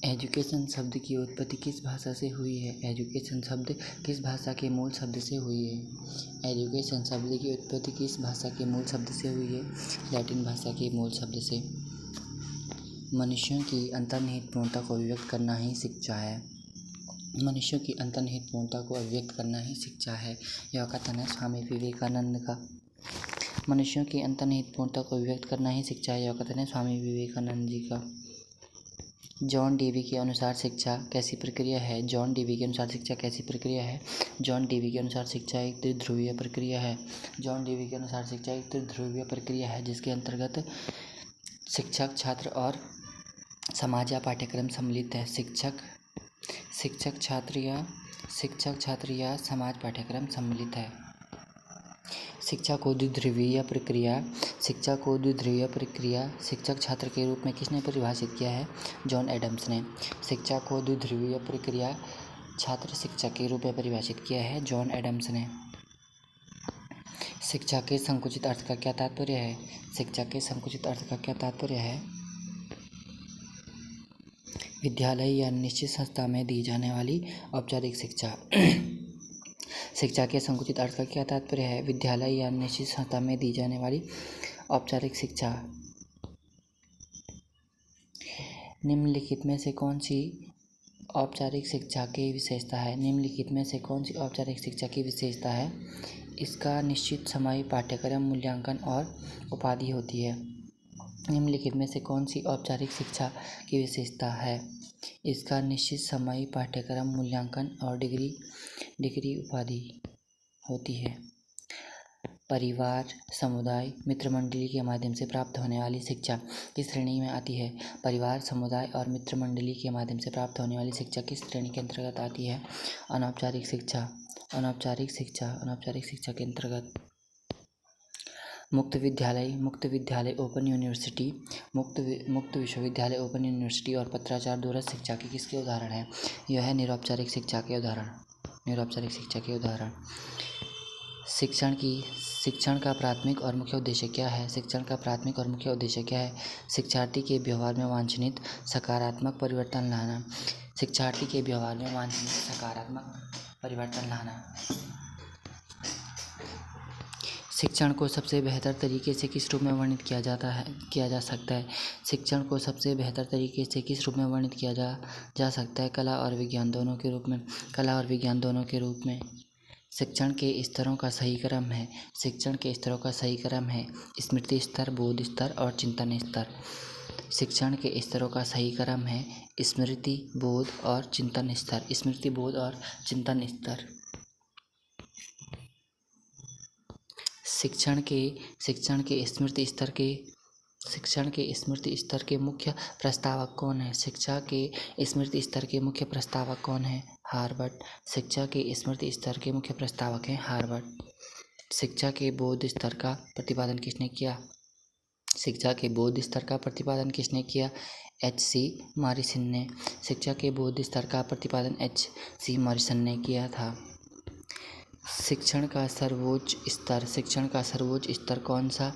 Education शब्द की उत्पत्ति किस भाषा से हुई है? एजुकेशन शब्द किस भाषा के मूल शब्द से हुई है? एजुकेशन शब्द की उत्पत्ति किस भाषा के मूल शब्द से हुई है? लैटिन भाषा के मूल शब्द से। मनुष्यों की अंतर्निहित पूर्णता को अभिव्यक्त करना ही शिक्षा है। मनुष्यों की अंतर्निहित पूर्णता को अभिव्यक्त करना ही शिक्षा है। यह कथन है स्वामी विवेकानंद का। मनुष्यों की अंतर्निहित पूर्णता को अभिव्यक्त करना ही शिक्षा है। यह कथन है स्वामी विवेकानंद जी का। जॉन डेवी के अनुसार शिक्षा कैसी प्रक्रिया है? जॉन डेवी के अनुसार शिक्षा कैसी प्रक्रिया है? जॉन डेवी के अनुसार शिक्षा एक त्रिध्रुवीय प्रक्रिया है। जॉन डेवी के अनुसार शिक्षा एक त्रिध्रुवीय प्रक्रिया है जिसके अंतर्गत शिक्षक, छात्र और समाज या पाठ्यक्रम सम्मिलित है। शिक्षक छात्र या समाज पाठ्यक्रम सम्मिलित है। शिक्षा को द्विध्रुवीय प्रक्रिया शिक्षक छात्र के रूप में किसने परिभाषित किया है? जॉन एडम्स ने। शिक्षा को द्विध्रुवीय प्रक्रिया छात्र शिक्षक के रूप में परिभाषित किया है जॉन एडम्स ने। शिक्षा के संकुचित अर्थ का क्या तात्पर्य है? शिक्षा के संकुचित अर्थ का क्या तात्पर्य है? विद्यालय या निश्चित संस्था में दी जाने वाली औपचारिक शिक्षा। शिक्षा के संकुचित अर्थ का क्या तात्पर्य है? विद्यालय या निश्चित संस्था में दी जाने वाली औपचारिक शिक्षा। निम्नलिखित में से कौन सी औपचारिक शिक्षा की विशेषता है? निम्नलिखित में से कौन सी औपचारिक शिक्षा की विशेषता है? इसका निश्चित समय, पाठ्यक्रम, मूल्यांकन और उपाधि होती है। निम्नलिखित में से कौन सी औपचारिक शिक्षा की विशेषता है? इसका निश्चित समय, पाठ्यक्रम, मूल्यांकन और डिग्री उपाधि होती है। परिवार, समुदाय, मित्रमंडली के माध्यम से प्राप्त होने वाली शिक्षा किस श्रेणी में आती है? परिवार, समुदाय और मित्रमंडली के माध्यम से प्राप्त होने वाली शिक्षा किस श्रेणी के अंतर्गत आती है? अनौपचारिक शिक्षा के अंतर्गत। मुक्त विद्यालय, ओपन यूनिवर्सिटी, मुक्त विश्वविद्यालय, ओपन यूनिवर्सिटी और पत्राचार दूरस्थ शिक्षा के किसके उदाहरण हैं? यह है निरौपचारिक शिक्षा के उदाहरण। शिक्षण का प्राथमिक और मुख्य उद्देश्य क्या है? शिक्षार्थी के व्यवहार में वांछनीय सकारात्मक परिवर्तन लाना। शिक्षण को सबसे बेहतर तरीके से किस रूप में वर्णित किया जा सकता है? शिक्षण को सबसे बेहतर तरीके से किस रूप में वर्णित किया जा सकता है? कला और विज्ञान दोनों के रूप में। शिक्षण के स्तरों का सही क्रम है स्मृति स्तर, बोध स्तर और चिंतन स्तर। शिक्षण के स्तरों का सही क्रम है स्मृति, बोध और चिंतन स्तर। शिक्षण के स्मृति स्तर के मुख्य प्रस्तावक कौन है? शिक्षा के स्मृति स्तर के मुख्य प्रस्तावक कौन है? हार्वर्ड। शिक्षा के स्मृति स्तर के मुख्य प्रस्तावक हैं हार्वर्ड। शिक्षा के बोध स्तर का प्रतिपादन किसने किया? H.C. मॉरिसन ने। शिक्षा के बोध स्तर का प्रतिपादन H.C. मॉरिसन ने किया था। शिक्षण का सर्वोच्च स्तर कौन सा?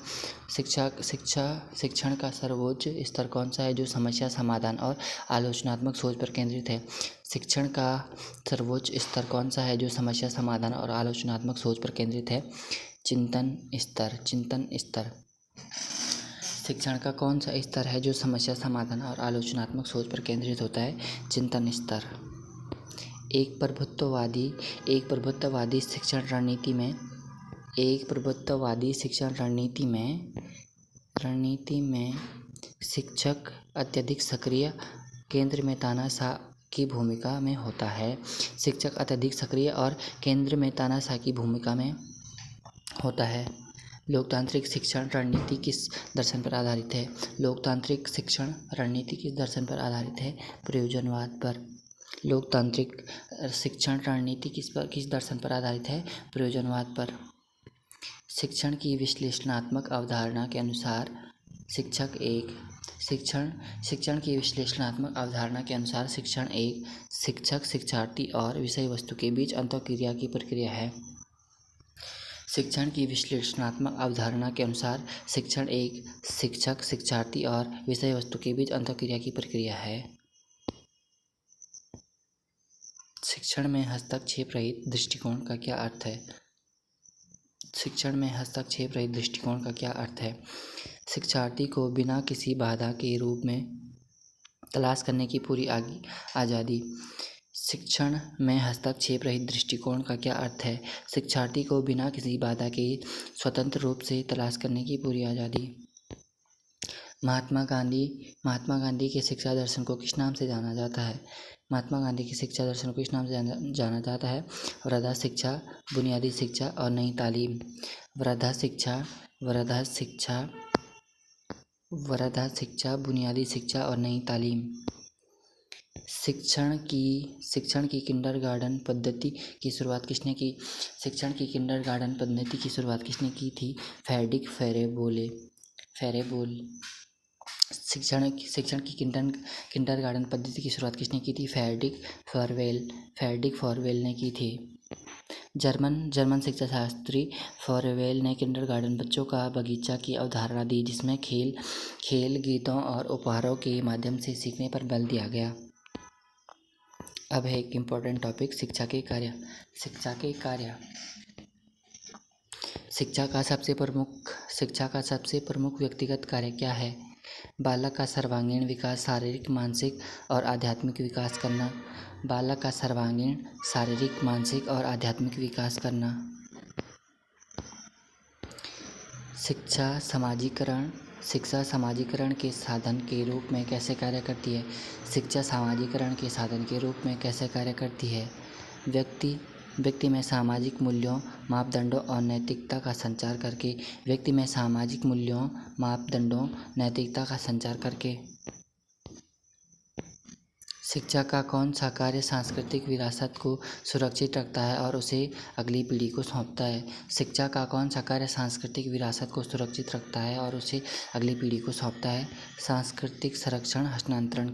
शिक्षण का सर्वोच्च स्तर कौन सा है जो समस्या समाधान और आलोचनात्मक सोच पर केंद्रित है? शिक्षण का सर्वोच्च स्तर कौन सा है जो समस्या समाधान और आलोचनात्मक सोच पर केंद्रित है? चिंतन स्तर। शिक्षण का कौन सा स्तर है जो समस्या समाधान और आलोचनात्मक सोच पर केंद्रित होता है? चिंतन स्तर। एक प्रभुत्ववादी शिक्षण रणनीति में शिक्षक अत्यधिक सक्रिय, केंद्र में तानाशाह की भूमिका में होता है। शिक्षक अत्यधिक सक्रिय और केंद्र में तानाशाह की भूमिका में होता है। लोकतांत्रिक शिक्षण रणनीति किस दर्शन पर आधारित है? लोकतांत्रिक शिक्षण रणनीति किस दर्शन पर आधारित है? प्रयोजनवाद पर। लोकतांत्रिक शिक्षण रणनीति किस दर्शन पर आधारित है? प्रयोजनवाद पर। शिक्षण की विश्लेषणात्मक अवधारणा के अनुसार शिक्षण एक शिक्षक, शिक्षार्थी और विषय वस्तु के बीच अंतःक्रिया की प्रक्रिया है। शिक्षण की विश्लेषणात्मक अवधारणा के अनुसार शिक्षण एक शिक्षक, शिक्षार्थी और विषय वस्तु के बीच अंतःक्रिया की प्रक्रिया है। शिक्षण में हस्तक्षेप रहित दृष्टिकोण का क्या अर्थ है? शिक्षण में हस्तक्षेप रहित दृष्टिकोण का क्या अर्थ है? शिक्षार्थी को बिना किसी बाधा के रूप में तलाश करने की पूरी आज़ादी। शिक्षण में हस्तक्षेप रहित दृष्टिकोण का क्या अर्थ है? शिक्षार्थी को बिना किसी बाधा के स्वतंत्र रूप से तलाश करने की पूरी आज़ादी। महात्मा गांधी के शिक्षा दर्शन को किस नाम से जाना जाता है? महात्मा गांधी के शिक्षा दर्शन को किस नाम से जाना जाता है? वृद्धा शिक्षा, बुनियादी शिक्षा और नई तालीम। वृद्धा शिक्षा, बुनियादी शिक्षा और नई तालीम। शिक्षण की किंडरगार्टन पद्धति की शुरुआत किसने की? शिक्षण की किंडरगार्टन पद्धति की शुरुआत किसने की थी? फ्रेडरिक फेरेबोल। शिक्षण की किंडरगार्टन पद्धति की शुरुआत किसने की थी? फ्रेडरिक फॉरवेल ने की थी। जर्मन शिक्षा शास्त्री फॉरवेल ने किंडरगार्टन बच्चों का बगीचा की अवधारणा दी, जिसमें खेल, गीतों और उपहारों के माध्यम से सीखने पर बल दिया गया। अब है एक इम्पोर्टेंट टॉपिक, शिक्षा के कार्य। शिक्षा का सबसे प्रमुख व्यक्तिगत कार्य क्या है? बालक का सर्वांगीण विकास, शारीरिक, मानसिक और आध्यात्मिक विकास करना। बालक का सर्वांगीण शारीरिक, मानसिक और आध्यात्मिक विकास करना। शिक्षा समाजीकरण के साधन के रूप में कैसे कार्य करती है? शिक्षा समाजीकरण के साधन के रूप में कैसे कार्य करती है? व्यक्ति में सामाजिक मूल्यों, मापदंडों और नैतिकता का संचार करके। शिक्षा का कौन सा कार्य सांस्कृतिक विरासत को सुरक्षित रखता है और उसे अगली पीढ़ी को सौंपता है? शिक्षा का कौन सा कार्य सांस्कृतिक विरासत को सुरक्षित रखता है और उसे अगली पीढ़ी को सौंपता है? सांस्कृतिक संरक्षण हस्तांतरण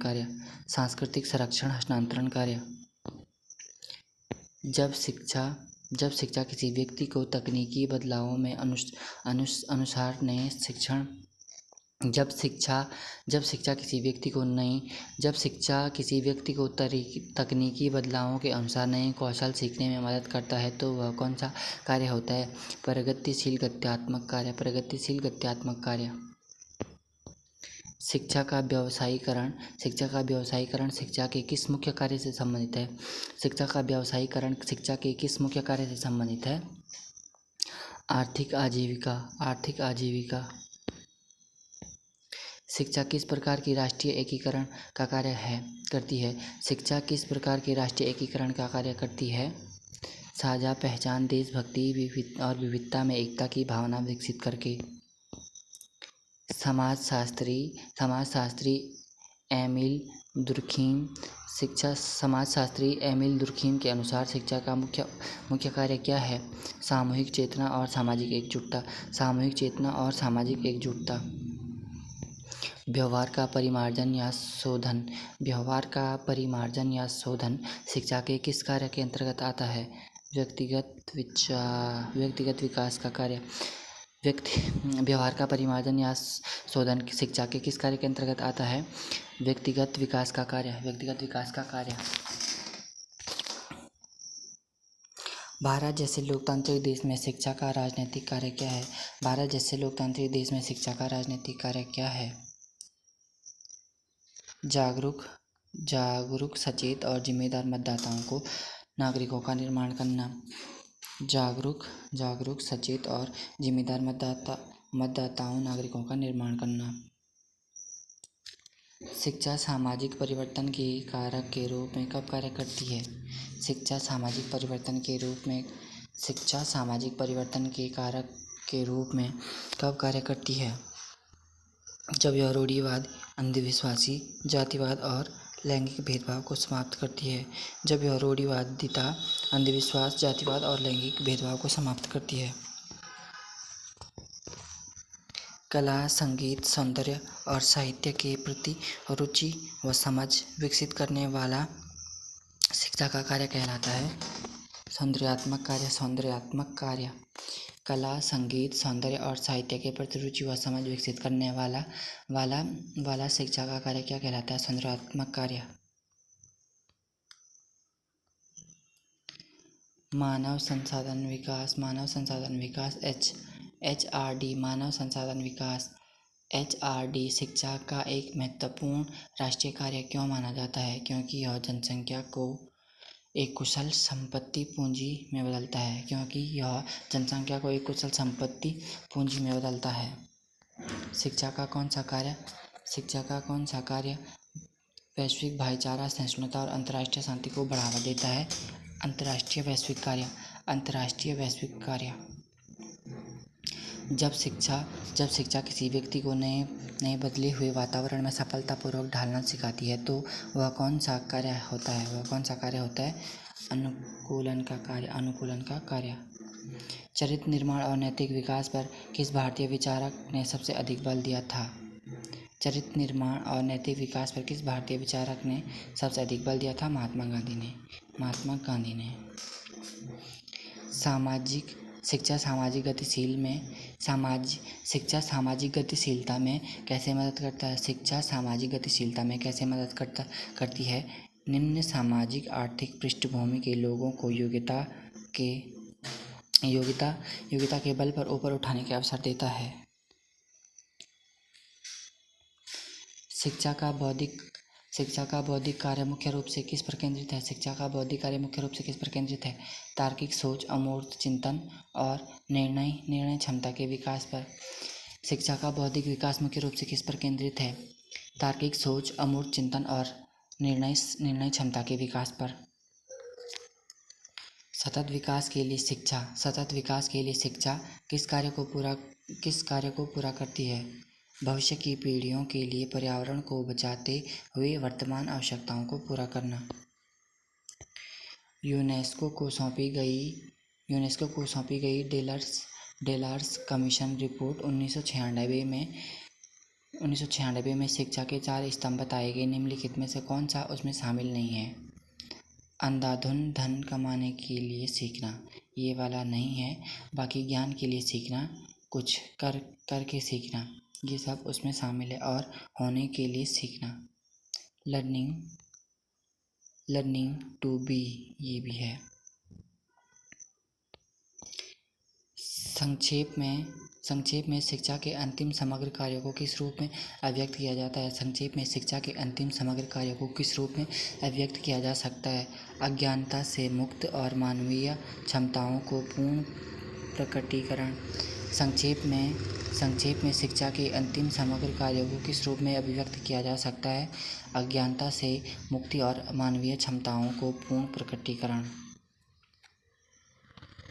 कार्य। जब शिक्षा किसी व्यक्ति को तकनीकी बदलावों में अनुसार नए शिक्षण जब शिक्षा किसी व्यक्ति को तकनीकी बदलावों के अनुसार नए कौशल सीखने में मदद करता है तो वह कौन सा कार्य होता है? प्रगतिशील गत्यात्मक कार्य। शिक्षा का व्यावसायीकरण शिक्षा के किस मुख्य कार्य से संबंधित है? शिक्षा का व्यावसायीकरण शिक्षा के किस मुख्य कार्य से संबंधित है? आर्थिक आजीविका। शिक्षा किस प्रकार की राष्ट्रीय एकीकरण का कार्य करती है? शिक्षा किस प्रकार के राष्ट्रीय एकीकरण का कार्य करती है? साझा पहचान, देशभक्ति और विविधता में एकता की भावना विकसित करके। समाजशास्त्री एमिल दुर्खीम के अनुसार शिक्षा का मुख्य कार्य क्या है? सामूहिक चेतना और सामाजिक एकजुटता। व्यवहार का परिमार्जन या शोधन शिक्षा के किस कार्य के अंतर्गत आता है? व्यक्तिगत विकास का कार्य। व्यवहार का परिमार्जन या शोधन शिक्षा के किस कार्य के अंतर्गत आता है? व्यक्तिगत विकास का कार्य। भारत जैसे लोकतांत्रिक देश में शिक्षा का राजनीतिक कार्य क्या है? जागरूक, सचेत और जिम्मेदार मतदाताओं को नागरिकों का निर्माण करना। जागरूक, सचेत और जिम्मेदार नागरिकों का निर्माण करना। शिक्षा सामाजिक परिवर्तन के कारक के रूप में कब कार्य करती है? शिक्षा सामाजिक परिवर्तन के कारक के रूप में कब कार्य करती है? जब यह रूढ़िवाद, अंधविश्वासी, जातिवाद और लैंगिक भेदभाव को समाप्त करती है। अंधविश्वास, जातिवाद और लैंगिक भेदभाव को समाप्त करती है। कला, संगीत, सौंदर्य और साहित्य के प्रति रुचि व समझ विकसित करने वाला शिक्षा का कार्य कहलाता है सौंदर्यात्मक कार्य। कला, संगीत, सौंदर्य और साहित्य के प्रति रुचि व समझ विकसित करने वाला शिक्षा का कार्य क्या कहलाता है? सौंदर्यात्मक कार्य। मानव संसाधन विकास HRD मानव संसाधन विकास HRD शिक्षा का एक महत्वपूर्ण राष्ट्रीय कार्य क्यों माना जाता है? क्योंकि यह जनसंख्या को एक कुशल संपत्ति पूंजी में बदलता है। शिक्षा का कौन सा कार्य वैश्विक भाईचारा, सहिष्णुता और अंतर्राष्ट्रीय शांति को बढ़ावा देता है? अंतर्राष्ट्रीय वैश्विक कार्य जब शिक्षा किसी व्यक्ति को नए बदले हुए वातावरण में सफलतापूर्वक ढालना सिखाती है तो वह कौन सा कार्य होता है? अनुकूलन का कार्य। चरित्र निर्माण और नैतिक विकास पर किस भारतीय विचारक ने सबसे अधिक बल दिया था? चरित्र निर्माण और नैतिक विकास पर किस भारतीय विचारक ने सबसे अधिक बल दिया था? महात्मा गांधी ने। शिक्षा सामाजिक गतिशीलता में कैसे मदद करता है? शिक्षा सामाजिक गतिशीलता में कैसे मदद करती है? निम्न सामाजिक आर्थिक पृष्ठभूमि के लोगों को योग्यता के बल पर ऊपर उठाने के अवसर देता है। शिक्षा का बौद्धिक कार्य मुख्य रूप से किस पर केंद्रित है? तार्किक सोच, अमूर्त चिंतन और निर्णय क्षमता के विकास पर। शिक्षा का बौद्धिक विकास मुख्य रूप से किस पर केंद्रित है? तार्किक सोच, अमूर्त चिंतन और निर्णय क्षमता के विकास पर। सतत विकास के लिए शिक्षा किस कार्य को पूरा करती है? भविष्य की पीढ़ियों के लिए पर्यावरण को बचाते हुए वर्तमान आवश्यकताओं को पूरा करना। यूनेस्को को सौंपी गई डेलर्स कमीशन रिपोर्ट 1996 में शिक्षा के 4 स्तंभ बताए गए। निम्नलिखित में से कौन सा उसमें शामिल नहीं है? अंधाधुंध धन कमाने के लिए सीखना, ये वाला नहीं है। बाकी ज्ञान के लिए सीखना, कुछ करके सीखना, ये सब उसमें शामिल है। और होने के लिए सीखना, लर्निंग टू बी, ये भी है। संक्षेप में शिक्षा के अंतिम समग्र कार्यों को किस रूप में अभिव्यक्त किया जाता है? शिक्षा के अंतिम समग्र कार्यों को किस रूप में अभिव्यक्त किया जा सकता है? अज्ञानता से मुक्त और मानवीय क्षमताओं को पूर्ण प्रकटीकरण। संक्षेप में शिक्षा के अंतिम समग्र कार्यों को किस रूप में अभिव्यक्त किया जा सकता है? अज्ञानता से मुक्ति और मानवीय क्षमताओं को पूर्ण प्रकटीकरण।